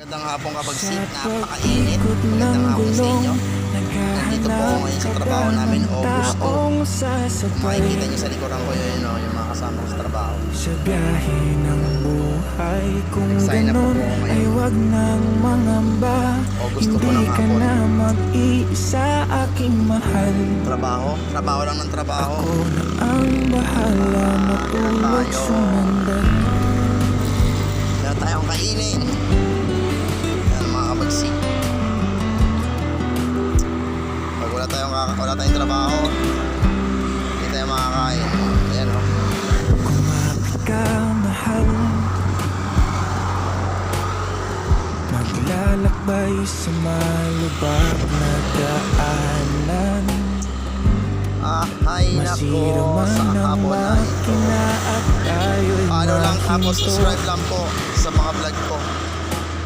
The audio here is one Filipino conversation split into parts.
Magandang hapon kabagsik, napakainit. Magandang hapon sa inyo. Nandito po ako ngayon sa trabaho namin, August 2. Kung makikita nyo sa likuran ko yun, yung mga kasama ko sa trabaho. Sa biyahe ng buhay, kung Nag-sign up po ganun ako ay ngayon. wag nang mangamba. August 2 po Hindi ng ka hapon. na mag-iisa, aking mahal. Trabaho lang ng trabaho. Ako na ang bahala, matulog sumundan. Meron tayong kainin. Yan mga kabagsik. Pag wala tayong trabaho, hindi tayo makakain. Ayan o. Kumapit ka, mahal. Maglalakbay sa malubak na daanan. Ay Masira nako, man sa ang hapon ay makina at tayo'y ano lang tapos mahinto. subscribe lang po sa mga vlog ko.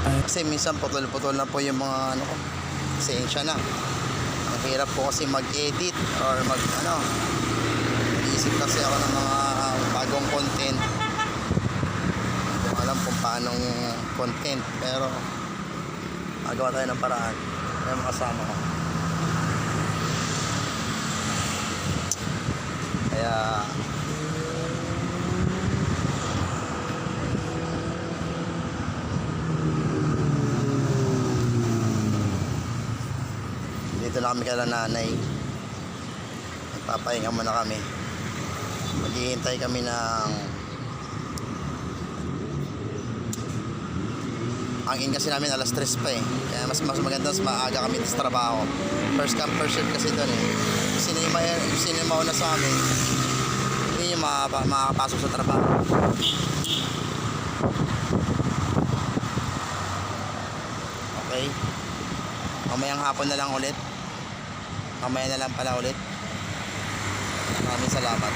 At Kasi minsan putol-putol na po yung mga ano ko. Pasensya na. Ang hirap po kasi mag-edit or mag-isip kasi ako ng mga bagong content. Hindi ko alam kung paanong content, pero magawa tayo ng paraan. May mga kasama ko. Kaya dito na kami kala nanay. Magpapahinga muna kami. Maghihintay kami ng ang in kasi namin alas 3 pa eh. Kaya mas maganda mas maaga kami sa trabaho. First come first serve kasi doon eh. Sino yung mauna sa amin, hindi yung makakapasok sa trabaho. Okay, mamayang hapon na lang ulit. Mamaya na lang pala ulit. Maraming salamat.